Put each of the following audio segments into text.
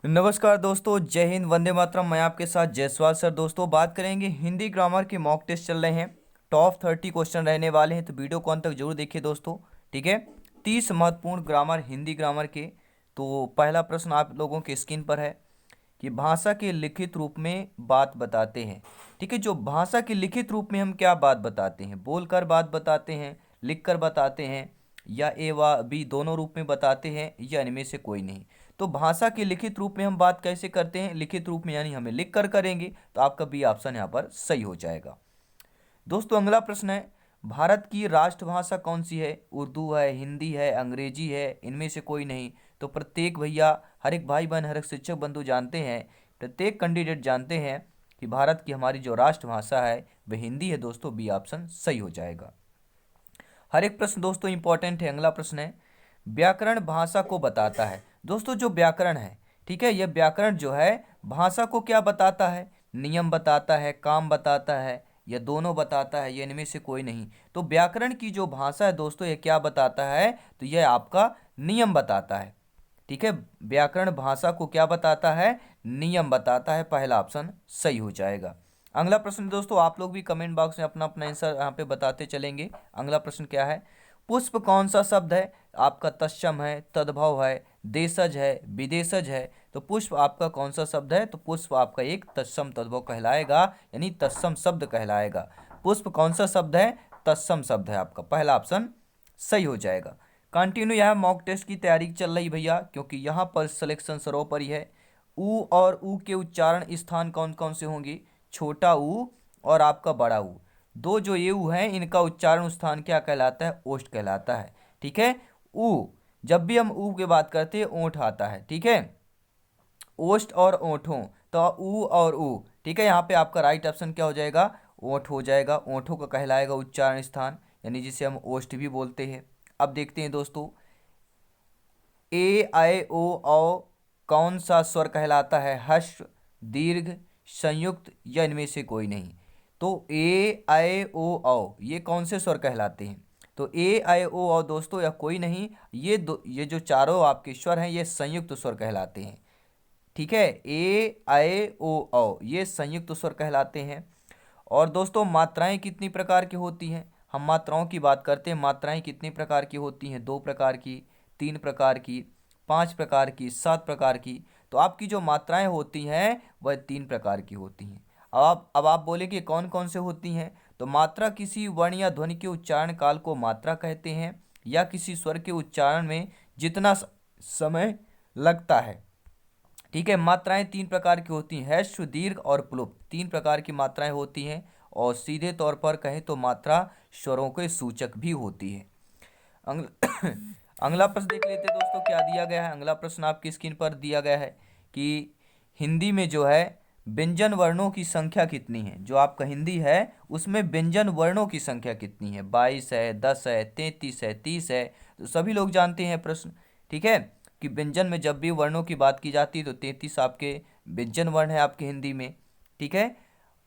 नमस्कार दोस्तों, जय हिंद, वंदे मातरम। मैं आपके साथ जयसवाल सर। दोस्तों बात करेंगे हिंदी ग्रामर के मॉक टेस्ट चल रहे हैं। टॉप 30 क्वेश्चन रहने वाले हैं, तो वीडियो को अंत तक जरूर देखिए दोस्तों। ठीक है। 30 महत्वपूर्ण ग्रामर हिंदी ग्रामर के। तो पहला प्रश्न आप लोगों के स्क्रीन पर है कि भाषा के लिखित रूप में बात बताते हैं। ठीक है, जो भाषा के लिखित रूप में हम क्या बात बताते हैं, बोलकर बात बताते हैं, लिखकर बताते हैं, या ए व बी दोनों रूप में बताते हैं, या इनमें से कोई नहीं। तो भाषा के लिखित रूप में हम बात कैसे करते हैं, लिखित रूप में यानी हमें लिख कर करेंगे, तो आपका बी ऑप्शन यहाँ पर सही हो जाएगा। दोस्तों अगला प्रश्न है, भारत की राष्ट्रभाषा कौन सी है? उर्दू है, हिंदी है, अंग्रेजी है, इनमें से कोई नहीं। तो प्रत्येक भैया, हर एक भाई बहन, हर एक शिक्षक बंधु जानते हैं, प्रत्येक कैंडिडेट जानते हैं कि भारत की हमारी जो राष्ट्रभाषा है वह हिंदी है। दोस्तों बी ऑप्शन सही हो जाएगा। हर एक प्रश्न दोस्तों इंपॉर्टेंट है। अगला प्रश्न है, व्याकरण भाषा को बताता है। दोस्तों जो व्याकरण है, ठीक है, यह व्याकरण जो है भाषा को क्या बताता है? नियम बताता है, काम बताता है, या दोनों बताता है, या इनमें से कोई नहीं। तो व्याकरण की जो भाषा है दोस्तों, यह क्या बताता है? तो यह आपका नियम बताता है। ठीक है, व्याकरण भाषा को क्या बताता है? नियम बताता है। पहला ऑप्शन सही हो जाएगा। अगला प्रश्न दोस्तों, आप लोग भी कमेंट बॉक्स में अपना अपना आंसर यहाँ पे बताते चलेंगे। अगला प्रश्न क्या है? पुष्प कौन सा शब्द है? आपका तत्सम है, तद्भव है, देशज है, विदेशज है। तो पुष्प आपका कौन सा शब्द है? तो पुष्प आपका एक तत्सम तद्भव कहलाएगा, यानी तत्सम शब्द कहलाएगा। पुष्प कौन सा शब्द है? तत्सम शब्द है आपका। पहला ऑप्शन सही हो जाएगा। कंटिन्यू यहाँ मॉक टेस्ट की तैयारी चल रही भैया, क्योंकि यहाँ पर सिलेक्शन सर्वोपरि है। ऊ और ऊ के उच्चारण स्थान कौन कौन से होंगे? छोटा ऊ और आपका बड़ा ऊ। दो जो ये ऊ हैं, इनका उच्चारण स्थान क्या कहलाता है? ओष्ठ कहलाता है। ठीक है। ऊ, जब भी हम ऊ की बात करते हैं ओंठ आता है। ठीक है, ओष्ठ और ओंठों, तो ऊ और ऊ। ठीक है, यहाँ पे आपका राइट ऑप्शन क्या हो जाएगा? ओंठ हो जाएगा। ओंठों का कहलाएगा उच्चारण स्थान, यानी जिसे हम ओष्ठ भी बोलते हैं। अब देखते हैं दोस्तों, ए आई ओ औ कौन सा स्वर कहलाता है? हर्ष, दीर्घ, संयुक्त, या इनमें से कोई नहीं। तो ए आई ओ औ ये कौन से स्वर कहलाते हैं? तो ए आई ओ औ दोस्तों या कोई नहीं, ये जो चारों आपके स्वर हैं ये संयुक्त स्वर कहलाते हैं। ठीक है, ए आई ओ औ ये संयुक्त स्वर कहलाते हैं। और दोस्तों मात्राएं कितनी प्रकार की होती हैं? हम मात्राओं की बात करते हैं। मात्राएं कितनी प्रकार की होती हैं? 2 प्रकार की, 3 प्रकार की, 5 प्रकार की, 7 प्रकार की। तो आपकी जो मात्राएं होती हैं वह 3 प्रकार की होती हैं। अब आप बोलेंगे कौन कौन से होती हैं? तो मात्रा किसी वर्ण या ध्वनि के उच्चारण काल को मात्रा कहते हैं, या किसी स्वर के उच्चारण में जितना समय लगता है। ठीक है, मात्राएं 3 प्रकार की होती हैं, ह्रस्व, दीर्घ और प्लुप्त। 3 प्रकार की मात्राएं होती हैं, और सीधे तौर पर कहें तो मात्रा स्वरों के सूचक भी होती है। अगला अगला प्रश्न देख लेते हैं दोस्तों, क्या दिया गया है। अगला प्रश्न आपकी स्क्रीन पर दिया गया है कि हिंदी में जो है व्यंजन वर्णों की संख्या कितनी है? जो आपका हिंदी है उसमें व्यंजन वर्णों की संख्या कितनी है? 22 है, 10 है, 33 है, 30 है। तो सभी लोग जानते हैं प्रश्न। ठीक है, कि व्यंजन में जब भी वर्णों की बात की जाती है तो 33 आपके व्यंजन वर्ण है आपके हिंदी में। ठीक है।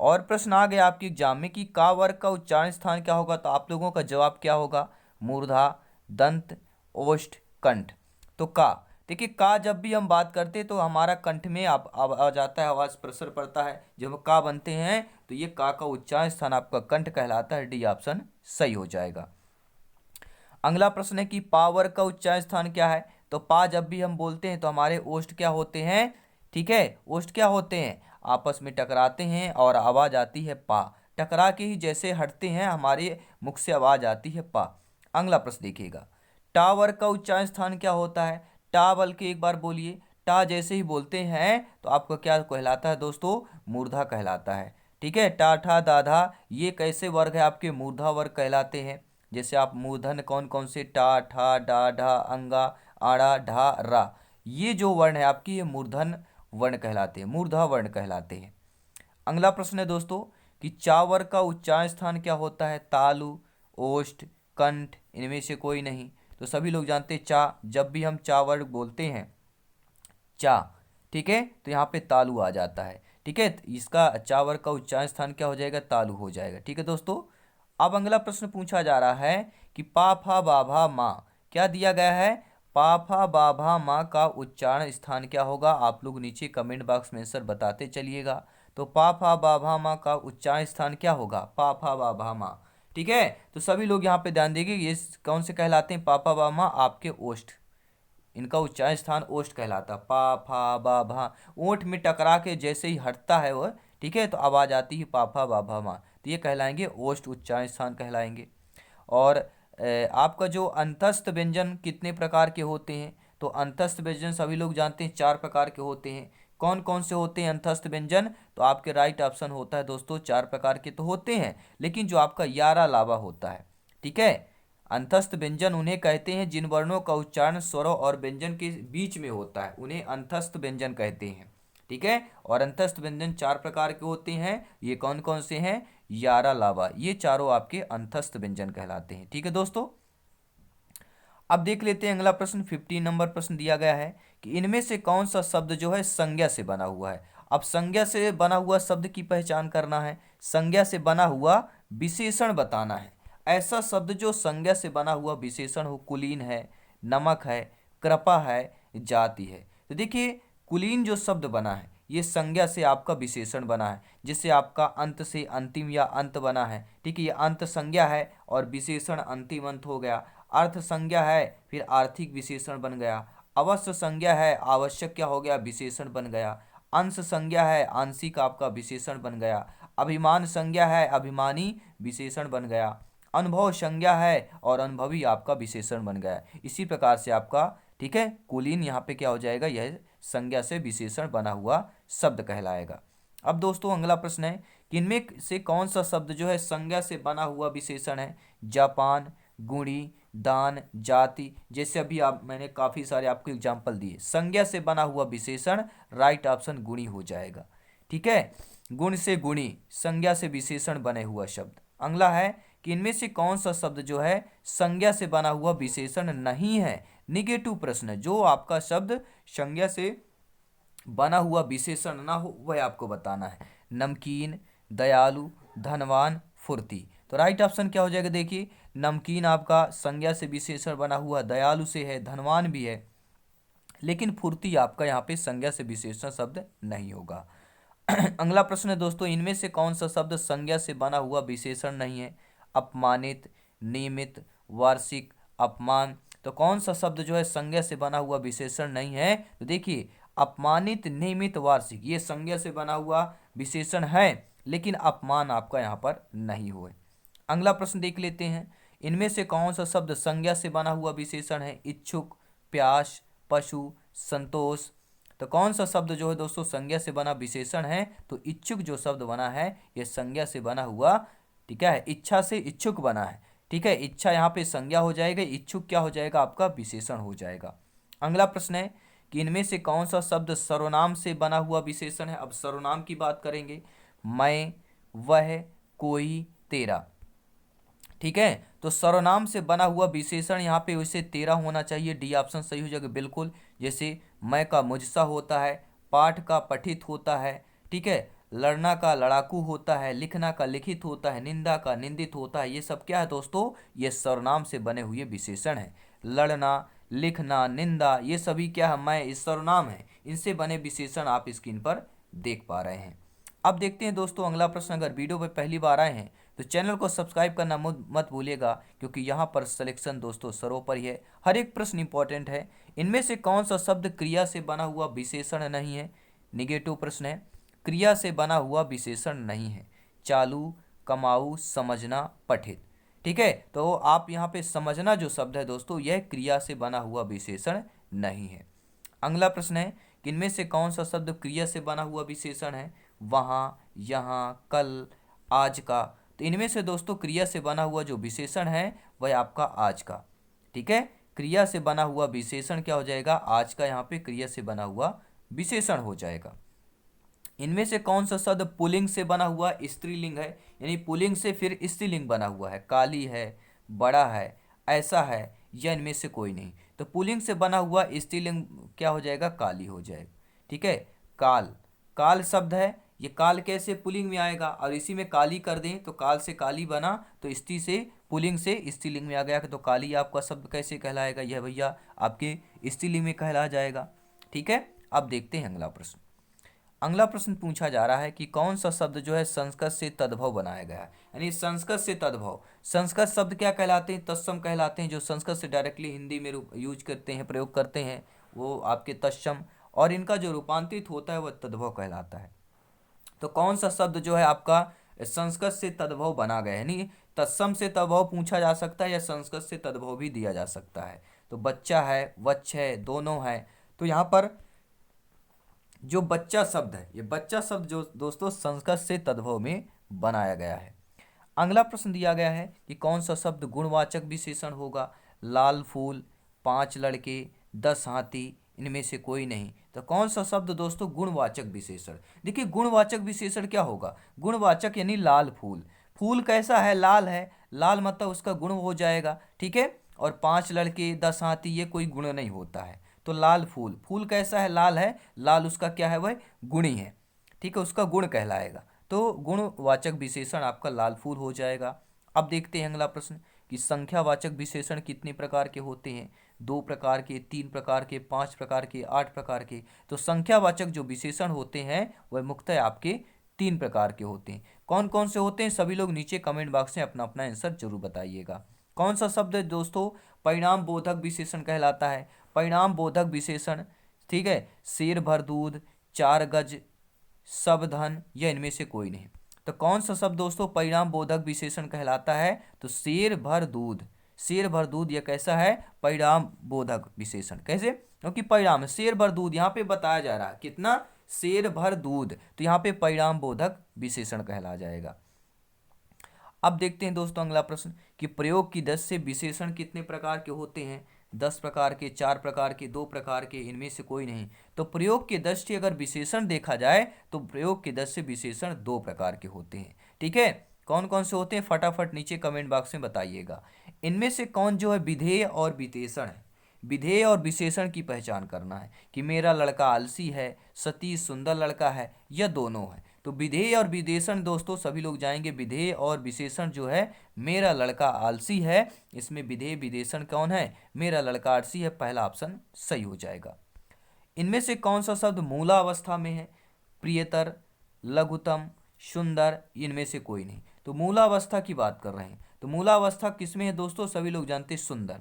और प्रश्न आ गया आपके एग्जाम में कि का वर्ग का उच्चारण स्थान क्या होगा? तो आप लोगों का जवाब क्या होगा? मूर्धा, दंत, ओष्ठ, कंठ। तो का, देखिए का जब भी हम बात करते हैं तो हमारा कंठ में आ जाता है, आवाज प्रेशर पड़ता है। जब हम का बनते हैं तो ये का उच्चारण स्थान आपका कंठ कहलाता है। डी ऑप्शन सही हो जाएगा। अगला प्रश्न है कि पा वर्ग का उच्चारण स्थान क्या है? तो पा जब भी हम बोलते हैं तो हमारे ओष्ठ क्या होते हैं? ठीक है, ओष्ठ क्या होते हैं? आपस में टकराते हैं और आवाज आती है पा। टकरा के ही जैसे हटते हैं हमारे मुख से आवाज आती है पा। अगला प्रश्न देखिएगा, टा वर्ग का उच्चारण स्थान क्या होता है? टा बल के एक बार बोलिए। टा जैसे ही बोलते हैं तो आपका क्या कहलाता है दोस्तों? मूर्धा कहलाता है। ठीक है, टा ठा दाधा ये कैसे वर्ग है? आपके मूर्धा वर्ग कहलाते हैं। जैसे आप मूर्धन कौन कौन से? टा, ठा, डा, ढा, अंगा, आड़ा, ढा, रा। ये जो वर्ण है आपकी ये मूर्धन वर्ण कहलाते हैं, मूर्धा वर्ण कहलाते हैं। अगला प्रश्न है दोस्तों कि चा वर्ग का उच्चारण स्थान क्या होता है? तालु, ओष्ठ, कंठ, इनमें से कोई नहीं। तो सभी लोग जानते हैं चा, जब भी हम चा वर्ग बोलते हैं चा, ठीक है, तो यहाँ पे तालु आ जाता है। ठीक है, तो इसका चा वर्ग का उच्चारण स्थान क्या हो जाएगा? तालु हो जाएगा। ठीक है दोस्तों, अब अगला प्रश्न पूछा जा रहा है कि पा फा बा भा मा क्या दिया गया है? पाफा बाभा माँ का उच्चारण स्थान क्या होगा? आप लोग नीचे कमेंट बॉक्स में आंसर बताते चलिएगा। तो पाफा बाभा माँ का उच्चारण स्थान क्या होगा? पाफा बाभा माँ। ठीक है, तो सभी लोग यहाँ पे ध्यान देंगे, ये कौन से कहलाते हैं? पापा बाभा माँ आपके ओष्ठ, इनका उच्चारण स्थान ओष्ठ कहलाता। पा फा बा भा, ओठ में टकरा के जैसे ही हटता है वह, ठीक है, तो आवाज आती है पा फा बा भा माँ, तो ये कहलाएंगे ओष्ठ उच्चारण स्थान कहलाएंगे। और आपका जो अंतस्थ व्यंजन कितने प्रकार के होते हैं? तो अंतस्थ व्यंजन सभी लोग जानते हैं 4 प्रकार के होते हैं। कौन कौन से होते हैं अंतस्थ व्यंजन? तो आपके राइट ऑप्शन होता है दोस्तों 4 प्रकार के तो होते हैं, लेकिन जो आपका यारा लावा होता है, ठीक है, अंतस्थ व्यंजन उन्हें कहते हैं जिन वर्णों का उच्चारण स्वरों और व्यंजन के बीच में होता है, उन्हें अंतस्थ व्यंजन कहते हैं। ठीक है, और अंतस्थ व्यंजन 4 प्रकार के होते हैं। ये कौन कौन से हैं? यारा लावा, ये चारों आपके अंतस्थ व्यंजन कहलाते हैं। ठीक है दोस्तों, अब देख लेते हैं अगला प्रश्न। 15 नंबर प्रश्न दिया गया है कि इनमें से कौन सा शब्द जो है संज्ञा से बना हुआ है? अब संज्ञा से बना हुआ शब्द की पहचान करना है, संज्ञा से बना हुआ विशेषण बताना है। ऐसा शब्द जो संज्ञा से बना हुआ विशेषण हो, कुलीन है, नमक है, कृपा है, जाति है। तो देखिए, कुलीन जो शब्द बना है ये संज्ञा से आपका विशेषण बना है, जिससे आपका अंत से अंतिम या अंत बना है। ठीक है, ये अंत संज्ञा है और विशेषण अंतिम अंत हो गया। अर्थ संज्ञा है, फिर आर्थिक विशेषण बन गया। अवश्य संज्ञा है, आवश्यक क्या हो गया? विशेषण बन गया। अंश संज्ञा है, आंशिक आपका विशेषण बन गया। अभिमान संज्ञा है, अभिमानी विशेषण बन गया। अनुभव संज्ञा है और अनुभवी आपका विशेषण बन गया। इसी प्रकार से आपका, ठीक है, कुलीन यहाँ पे क्या हो जाएगा? यह संज्ञा से विशेषण बना हुआ शब्द कहलाएगा। अब दोस्तों अगला प्रश्न है कि इनमें से कौन सा शब्द जो है संज्ञा से बना हुआ विशेषण है? जापान, गुणी, दान, जाति, जैसे अभी आप मैंने काफी सारे आपको एग्जाम्पल दिए। संज्ञा से बना हुआ विशेषण, राइट ऑप्शन गुणी हो जाएगा। ठीक है, गुण से गुणी, संज्ञा से विशेषण बने हुआ शब्द। अगला है कि इनमें से कौन सा शब्द जो है संज्ञा से बना हुआ विशेषण नहीं है? निगेटिव प्रश्न, जो आपका शब्द संज्ञा से बना हुआ विशेषण ना हो वह आपको बताना है। नमकीन, दयालु, धनवान, फुर्ती। तो राइट ऑप्शन क्या हो जाएगा? देखिए, नमकीन आपका संज्ञा से विशेषण बना हुआ, दयालु से है, धनवान भी है, लेकिन फुर्ती आपका यहाँ पे संज्ञा से विशेषण शब्द नहीं होगा। अगला प्रश्न है दोस्तों, इनमें से कौन सा शब्द संज्ञा से बना हुआ विशेषण नहीं है? अपमानित, नियमित, वार्षिक, अपमान। तो कौन सा शब्द जो है संज्ञा से बना हुआ विशेषण नहीं है? तो देखिए, अपमानित, नियमित, वार्षिक, ये संज्ञा से बना हुआ विशेषण है, लेकिन अपमान आपका यहाँ पर नहीं हुए। अगला प्रश्न देख लेते हैं, इनमें से कौन सा शब्द संज्ञा से बना हुआ विशेषण है? इच्छुक, प्यास, पशु, संतोष। तो कौन सा शब्द जो है दोस्तों संज्ञा से बना विशेषण है? तो इच्छुक जो शब्द बना है ये संज्ञा से बना हुआ, ठीक है, इच्छा से इच्छुक बना है। ठीक है, इच्छा यहाँ पे संज्ञा हो जाएगा, इच्छुक क्या हो जाएगा? आपका विशेषण हो जाएगा। अगला प्रश्न है कि इनमें से कौन सा शब्द सर्वनाम से बना हुआ विशेषण है? अब सर्वनाम की बात करेंगे। मैं, वह, कोई, तेरा। ठीक है, तो सर्वनाम से बना हुआ विशेषण यहाँ पे वैसे 13 होना चाहिए, डी ऑप्शन सही हो जाएगा बिल्कुल। जैसे मैं का मुझसा होता है, पाठ का पठित होता है, ठीक है, लड़ना का लड़ाकू होता है, लिखना का लिखित होता है, निंदा का निंदित होता है। ये सब क्या है दोस्तों? ये सर्वनाम से बने हुए विशेषण है। लड़ना, लिखना, निंदा, ये सभी क्या है? मैं, इस सर्वनाम है, इनसे बने विशेषण आप स्क्रीन पर देख पा रहे हैं। अब देखते हैं दोस्तों अगला प्रश्न। अगर वीडियो पर पहली बार आए हैं तो चैनल को सब्सक्राइब करना मत भूलिएगा, क्योंकि यहाँ पर सिलेक्शन दोस्तों सर्वोपरि ही है, हर एक प्रश्न इंपॉर्टेंट है। इनमें से कौन सा शब्द क्रिया से बना हुआ विशेषण नहीं है? निगेटिव प्रश्न है, क्रिया से बना हुआ विशेषण नहीं है। चालू, कमाऊ, समझना, पठित। ठीक है, तो आप यहाँ पे समझना जो शब्द है दोस्तों यह क्रिया से बना हुआ विशेषण नहीं है। अगला प्रश्न है कि इनमें से कौन सा शब्द क्रिया से बना हुआ विशेषण है? वहाँ, यहाँ, कल, आज का। तो इनमें से दोस्तों क्रिया से बना हुआ जो विशेषण है वह आपका आज का। ठीक है, क्रिया से बना हुआ विशेषण क्या हो जाएगा? आज का, यहाँ पे क्रिया से बना हुआ विशेषण हो जाएगा। इनमें से कौन सा शब्द पुल्लिंग से बना हुआ स्त्रीलिंग है? यानी पुल्लिंग से फिर स्त्रीलिंग बना हुआ है। काली है, बड़ा है, ऐसा है, या इनमें से कोई नहीं। तो पुल्लिंग से बना हुआ स्त्रीलिंग क्या हो जाएगा? काली हो जाएगा। ठीक है, काल, काल शब्द है, ये काल कैसे पुल्लिंग में आएगा, और इसी में काली कर दें तो काल से काली बना, तो स्त्री से पुल्लिंग से स्त्रीलिंग में आ गया, तो काली आपका शब्द कैसे कहलाएगा, यह भैया आपके स्त्रीलिंग में कहला जाएगा। ठीक है, अब देखते हैं अगला प्रश्न। अगला प्रश्न पूछा जा रहा है कि कौन सा शब्द जो है संस्कृत से तद्भव बनाया गया है, यानी संस्कृत से तद्भव। संस्कृत शब्द क्या कहलाते हैं, तत्सम कहलाते हैं, जो संस्कृत से डायरेक्टली हिंदी में यूज करते हैं, प्रयोग करते हैं, वो आपके तत्सम, और इनका जो रूपांतरित होता है वह तद्भव कहलाता है। तो कौन सा शब्द जो है आपका संस्कृत से तद्भव बना गया है, यानी तत्सम से तद्भव पूछा जा सकता है या संस्कृत से तद्भव भी दिया जा सकता है। तो बच्चा है, वच्छ है, दोनों है। तो यहाँ पर जो बच्चा शब्द है, ये बच्चा शब्द जो दोस्तों संस्कृत से तद्भव में बनाया गया है। अगला प्रश्न दिया गया है कि कौन सा शब्द गुणवाचक विशेषण होगा। लाल फूल, 5 लड़के, 10 हाथी, इनमें से कोई नहीं। तो कौन सा शब्द दोस्तों गुणवाचक विशेषण। देखिए गुणवाचक विशेषण क्या होगा, गुणवाचक यानी लाल फूल। फूल कैसा है, लाल है, लाल मतलब उसका गुण हो जाएगा। ठीक है, और 5 लड़के, 10 हाथी, ये कोई गुण नहीं होता है। तो लाल फूल, फूल कैसा है, लाल है, लाल उसका क्या है, वह गुणी है। ठीक है, उसका गुण कहलाएगा। तो गुणवाचक विशेषण आपका लाल फूल हो जाएगा। अब देखते हैं अगला प्रश्न कि संख्यावाचक विशेषण कितने प्रकार के होते हैं। 2 प्रकार के, 3 प्रकार के, 5 प्रकार के, 8 प्रकार के। तो संख्यावाचक जो विशेषण होते हैं वह मुख्यतः आपके 3 प्रकार के होते हैं। कौन कौन से होते हैं, सभी लोग नीचे कमेंट बॉक्स में अपना अपना आंसर जरूर बताइएगा। कौन सा शब्द है दोस्तों परिणाम बोधक विशेषण कहलाता है। परिणाम बोधक विशेषण, ठीक है, शेर भर दूध, 4 गज, सब धन, या इनमें से कोई नहीं। तो कौन सा शब्द दोस्तों परिणाम बोधक विशेषण कहलाता है, तो शेर भर दूध। शेर भर दूध यह कैसा है, परिणाम बोधक विशेषण। कैसे, क्योंकि परिणाम शेर भर दूध यहाँ पे बताया जा रहा है कितना, शेर भर दूध, तो यहाँ पे परिणाम बोधक विशेषण कहला जाएगा। अब देखते हैं दोस्तों अगला प्रश्न कि प्रयोग की 10 से विशेषण कितने प्रकार के होते हैं। 10 प्रकार के, 4 प्रकार के, 2 प्रकार के, इनमें से कोई नहीं। तो प्रयोग के 10 से अगर विशेषण देखा जाए तो प्रयोग के 10 से विशेषण 2 प्रकार के होते हैं। ठीक है, कौन कौन से होते हैं फटाफट नीचे कमेंट बॉक्स में बताइएगा। इनमें से कौन जो है विधेय और विशेषण है। विधेय और विशेषण की पहचान करना है कि मेरा लड़का आलसी है, सतीश सुंदर लड़का है, या दोनों है। तो विधेय और विशेषण दोस्तों सभी लोग जाएंगे। विधेय और विशेषण जो है, मेरा लड़का आलसी है, इसमें विधेय विशेषण कौन है, मेरा लड़का आलसी है, पहला ऑप्शन सही हो जाएगा। इनमें से कौन सा शब्द मूलावस्था में है। प्रियतर, लघुतम, सुंदर, इनमें से कोई नहीं। तो मूलावस्था की बात कर रहे हैं। तो मूलावस्था किसमें है दोस्तों, सभी लोग जानते हैं सुंदर।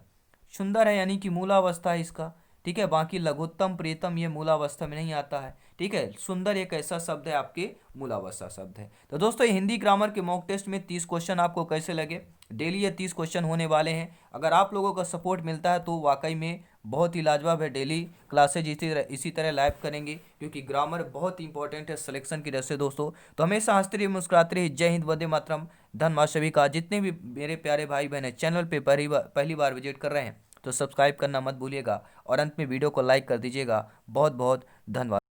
सुंदर है यानी कि मूलावस्था है इसका। ठीक है, बाकी लघुत्तम, प्रियतम ये मूलावस्था में नहीं आता है। ठीक है, सुंदर एक ऐसा शब्द है आपके मूलावस्था शब्द है। तो दोस्तों ये हिंदी ग्रामर के मॉक टेस्ट में 30 क्वेश्चन आपको कैसे लगे। डेली ये 30 क्वेश्चन होने वाले हैं। अगर आप लोगों का सपोर्ट मिलता है तो वाकई में बहुत ही लाजवाब है। डेली क्लासेज इसी तरह लाइव करेंगे, क्योंकि ग्रामर बहुत इंपॉर्टेंट है सिलेक्शन की दृष्टि से दोस्तों। तो हमेशा हंसते रहिए, मुस्कुराते रहिए। जय हिंद, वंदे मातरम, धन्यवाद सभी का। जितने भी मेरे प्यारे भाई बहन है चैनल पे पहली बार विजिट कर रहे हैं तो सब्सक्राइब करना मत भूलिएगा, और अंत में वीडियो को लाइक कर दीजिएगा। बहुत बहुत धन्यवाद।